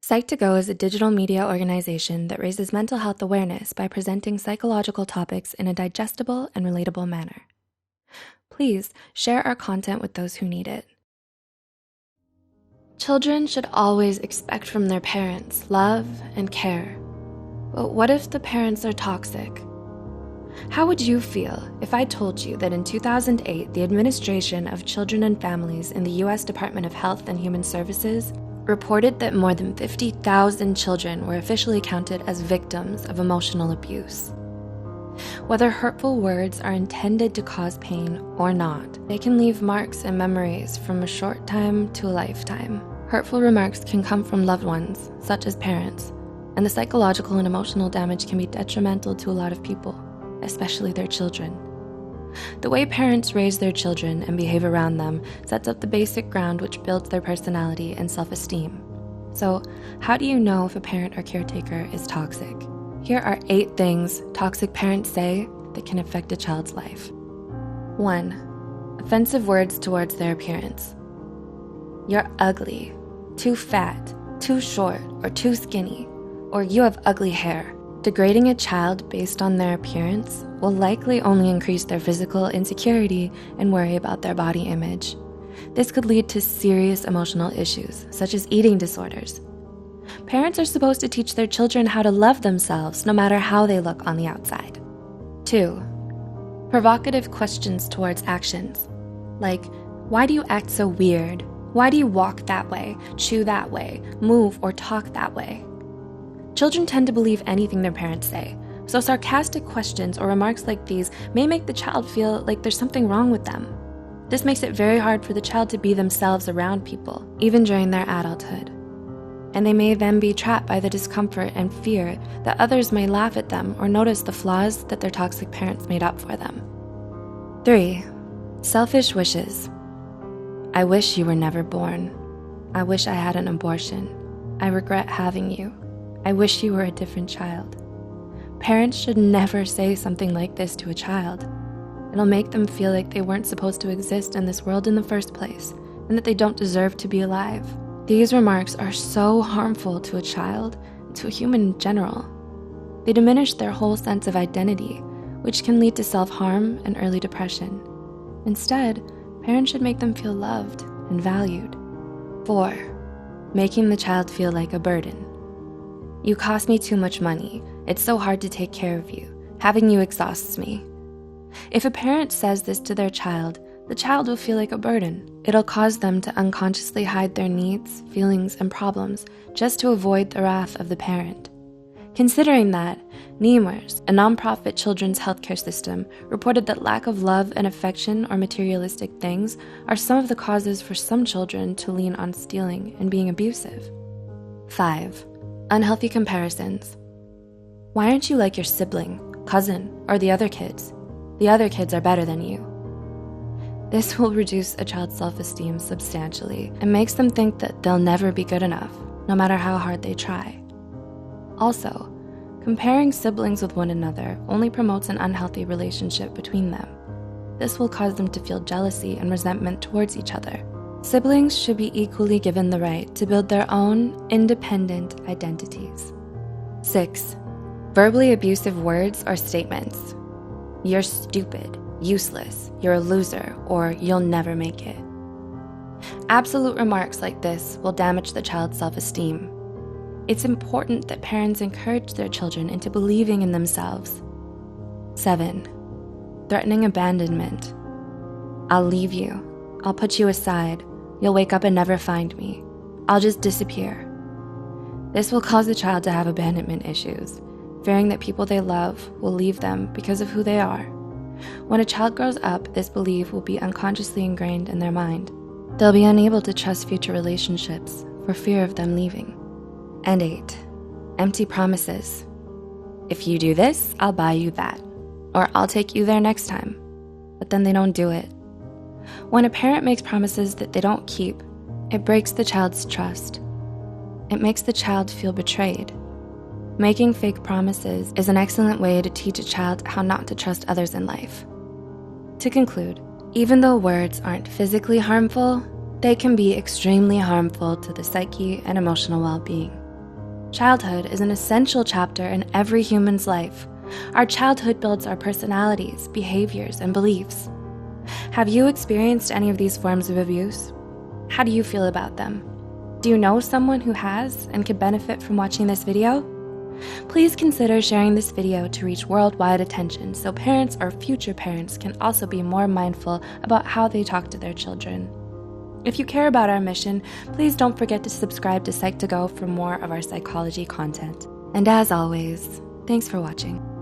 Psych2Go is a digital media organization that raises mental health awareness by presenting psychological topics in a digestible and relatable manner. Please share our content with those who need it. Children should always expect from their parents love and care. But what if the parents are toxic? How would you feel if I told you that in 2008, the Administration of Children and Families in the US Department of Health and Human Services reported that more than 50,000 children were officially counted as victims of emotional abuse? Whether hurtful words are intended to cause pain or not, they can leave marks and memories from a short time to a lifetime. Hurtful remarks can come from loved ones, such as parents, and the psychological and emotional damage can be detrimental to a lot of people, especially their children. The way parents raise their children and behave around them sets up the basic ground which builds their personality and self-esteem. So, how do you know if a parent or caretaker is toxic? Here are 8 things toxic parents say that can affect a child's life. 1. Offensive words towards their appearance. You're ugly, too fat, too short, or too skinny, or you have ugly hair. Degrading a child based on their appearance will likely only increase their physical insecurity and worry about their body image. This could lead to serious emotional issues, such as eating disorders. Parents are supposed to teach their children how to love themselves no matter how they look on the outside. 2. Provocative questions towards actions, like, why do you act so weird? Why do you walk that way, chew that way, move or talk that way? Children tend to believe anything their parents say, so sarcastic questions or remarks like these may make the child feel like there's something wrong with them. This makes it very hard for the child to be themselves around people, even during their adulthood. And they may then be trapped by the discomfort and fear that others may laugh at them or notice the flaws that their toxic parents made up for them. 3. Selfish wishes. I wish you were never born. I wish I had an abortion. I regret having you. I wish you were a different child. Parents should never say something like this to a child. It'll make them feel like they weren't supposed to exist in this world in the first place and that they don't deserve to be alive. These remarks are so harmful to a child and to a human in general. They diminish their whole sense of identity, which can lead to self-harm and early depression. Instead, parents should make them feel loved and valued. 4. Making the child feel like a burden. You cost me too much money. It's so hard to take care of you. Having you exhausts me. If a parent says this to their child, the child will feel like a burden. It'll cause them to unconsciously hide their needs, feelings, and problems just to avoid the wrath of the parent. Considering that, NEMRS, a nonprofit children's healthcare system, reported that lack of love and affection or materialistic things are some of the causes for some children to lean on stealing and being abusive. 5. Unhealthy comparisons. Why aren't you like your sibling, cousin, or the other kids? The other kids are better than you. This will reduce a child's self-esteem substantially and makes them think that they'll never be good enough, no matter how hard they try. Also, comparing siblings with one another only promotes an unhealthy relationship between them. This will cause them to feel jealousy and resentment towards each other. Siblings should be equally given the right to build their own independent identities. 6. Verbally abusive words or statements. You're stupid, useless, you're a loser, or you'll never make it. Absolute remarks like this will damage the child's self-esteem. It's important that parents encourage their children into believing in themselves. 7. Threatening abandonment. I'll leave you. I'll put you aside. You'll wake up and never find me. I'll just disappear. This will cause the child to have abandonment issues, fearing that people they love will leave them because of who they are. When a child grows up, this belief will be unconsciously ingrained in their mind. They'll be unable to trust future relationships for fear of them leaving. And 8. Empty promises. If you do this, I'll buy you that, or I'll take you there next time. But then they don't do it. When a parent makes promises that they don't keep, it breaks the child's trust. It makes the child feel betrayed. Making fake promises is an excellent way to teach a child how not to trust others in life. To conclude, even though words aren't physically harmful, they can be extremely harmful to the psyche and emotional well-being. Childhood is an essential chapter in every human's life. Our childhood builds our personalities, behaviors, and beliefs. Have you experienced any of these forms of abuse? How do you feel about them? Do you know someone who has and could benefit from watching this video? Please consider sharing this video to reach worldwide attention so parents or future parents can also be more mindful about how they talk to their children. If you care about our mission, please don't forget to subscribe to Psych2Go for more of our psychology content. And as always, thanks for watching.